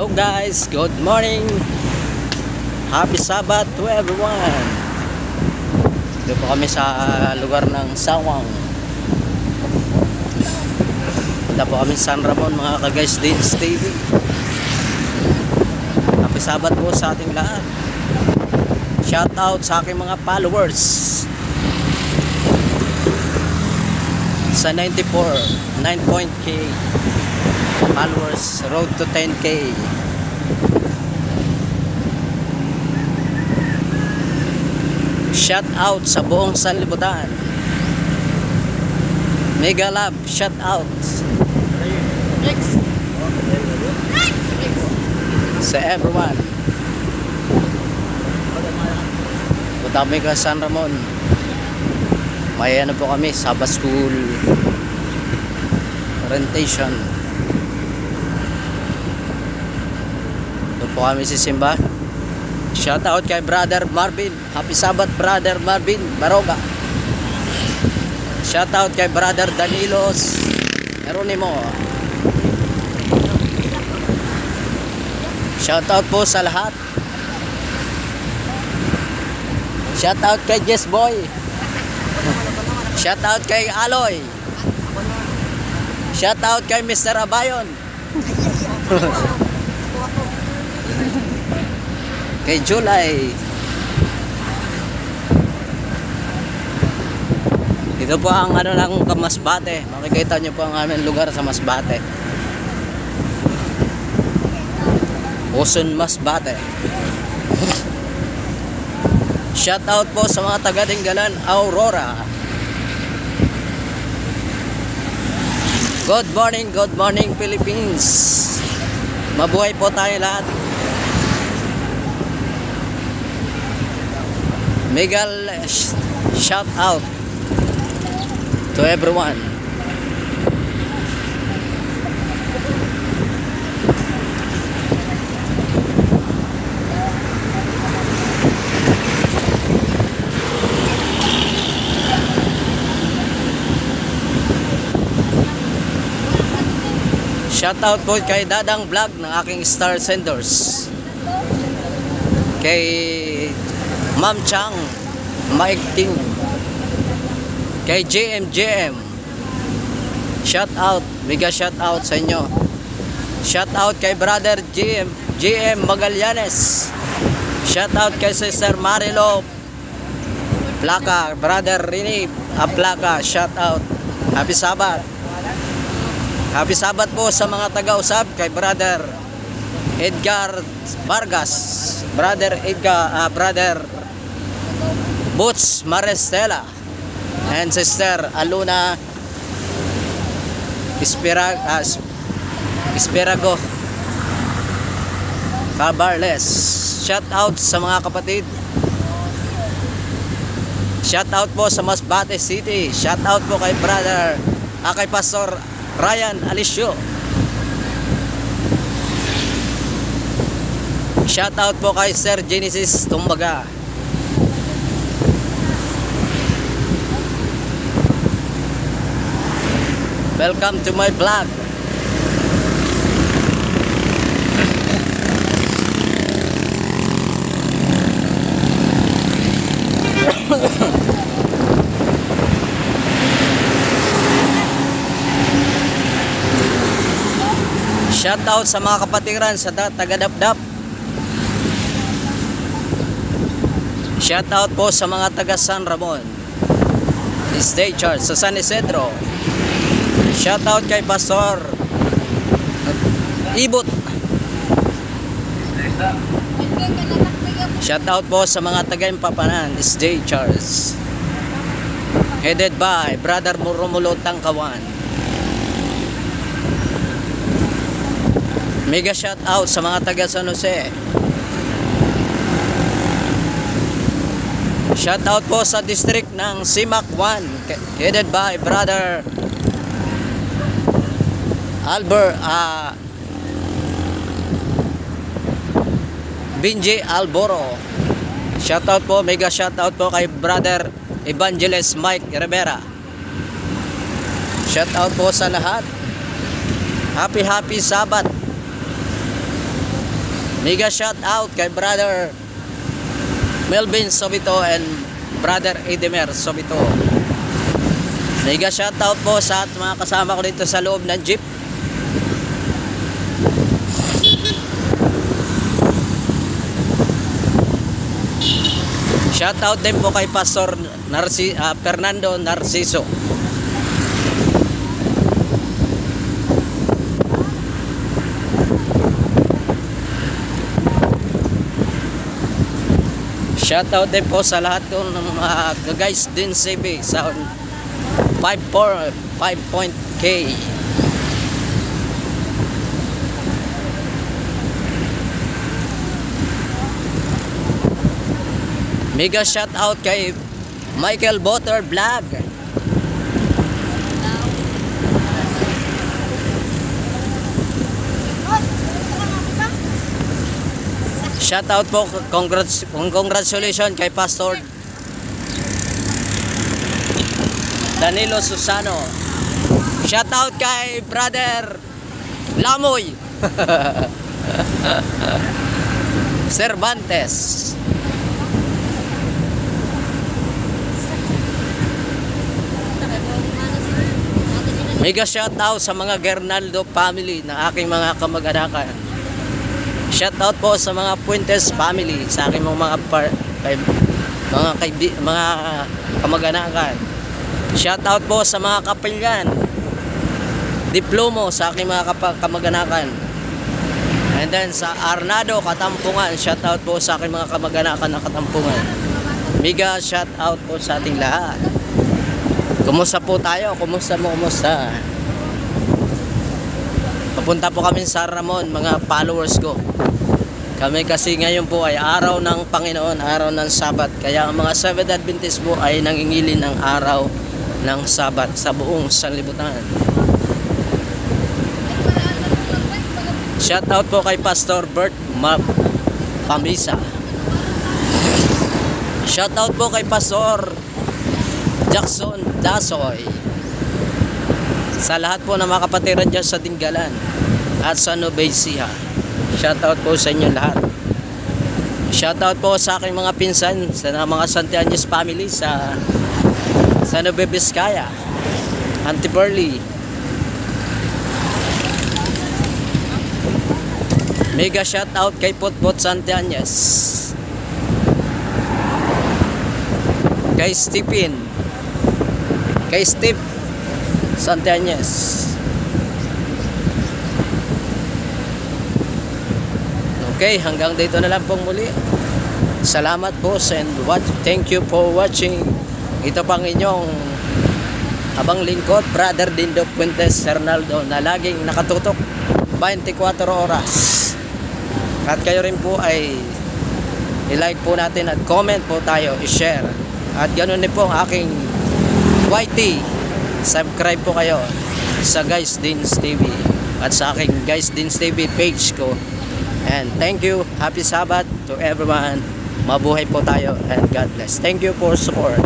Hello guys, good morning. Happy Sabbath to everyone. Dito po kami sa lugar ng Sawang. Punta po kami San Ramon mga ka-guys din TV. Happy Sabbath po sa ating lahat. Shout out sa aking mga followers sa 9.k followers, road to 10k. Shout out sa buong sanlibutan. Mega love, shout out sa everyone. Punta kami ka San Ramon. May ano po kami, Sabbath School orientation. Doon po kami si Simba. Shout out kay Brother Marvin. Happy Sabbath Brother Marvin Baroga. Shout out kay Brother Danilos Eronimo. Shout out po sa lahat. Shout out kay Jess Boy. Shout out kay Aloy. Shout out kay Mr. Abayon. Kay July. Dito po ang ano lang Masbate. Makikita nyo po ang aming lugar sa Masbate. Osun Masbate. Shout out po sa mga taga Dinggalan, Aurora. Good morning Philippines. Mabuhay po tayo lahat. Miguel, shout out to everyone. Shout out po kay Dadang Vlog ng aking Star Senders. Kay Ma'am Chang Maigting. Kay JM. Shout out, mega shout out sa inyo. Shout out kay Brother JM Magallanes. Shout out kay Sister Marilo Plaka, Brother Rene Plaka. Shout out. Happy Sabbath. Happy Sabbath po sa mga taga-usab kay Brother Edgar Vargas, Brother Edgar, Brother Boots Marestela, and Sister Aluna Espirago Cabarles. Shout out sa mga kapatid. Shout out po sa Masbate City. Shout out po kay Brother, kay Pastor Ryan Alisio. Shout out po kay Sir Genesis Tumbaga. Welcome to my vlog. Shout out sa mga kapatiran sa taga-Dapdap. Shout out po sa mga taga San Ramon State Church sa San Isidro. Shout out kay Pastor Ibot. Shout out po sa mga taga Impapanan State Church, headed by Brother Romulo Tangkawan. Mega shout out sa mga taga San Jose. Shout out po sa district ng Simac 1, headed by Brother Albert Binji Alboro. Shout out po, mega shout out po kay Brother Evangelist Mike Rivera. Shout out po sa lahat. Happy Sabbath. Mega shout out kay brother Melvin Sobito and brother Edmer Sobito. Mega shout out po sa mga kasama ko dito sa loob ng jeep. Shout out din po kay Pastor Fernando Narciso. Shout out din po sa lahat ng mga guys din CB sa 5.K. Mega shout out kay Michael Botter Vlog. Shout out po, congratulations kay Pastor Danilo Susano. Shout out kay brother Lamoy Cervantes. Mega shout out sa mga Gernaldo family na aking mga kamag-anakan. Shout out po sa mga Puentes family, sa aking mga kamag-anakan. Shout out po sa mga kapilyan, Diplomo, sa aking mga kamag-anakan. And then sa Arnado, Katampungan, shout out po sa aking mga kamag-anakan na Katampungan. Mega shout out po sa ating lahat. Kumusta po tayo? Kumusta mo? Kumusta? Papunta po kami sa Ramon, mga followers ko. Kami kasi ngayon po ay araw ng Panginoon, araw ng Sabat. Kaya ang mga Seventh Adventist po ay nangingilin ng araw ng Sabat sa buong sanlibutan. Shout out po kay Pastor Bert Pamisa. Shout out po kay Pastor Jackson Dasoy. Sa lahat po na mga kapatiran dyan sa Tinggalan at sa Nubesia, shout out po sa inyo lahat. Shout out po sa aking mga pinsan, sa mga Santianes family sa Nueva Vizcaya, Antiperli. Mega shout out kay Potpot Santianes, kay Stephen, kay Steve Santianes. Okay, hanggang dito na lang pong muli. Salamat po and thank you for watching. Ito pang inyong abang lingkod, Brother Dindo Puentes Hernaldo, na laging nakatutok 24 oras. At kayo rin po ay i-like po natin at comment po tayo, i-share. At ganoon din po ang aking YT. Subscribe po kayo sa Guys Dins TV at sa aking Guys Dins TV page ko. And thank you. Happy Sabbath to everyone. Mabuhay po tayo and God bless. Thank you for support.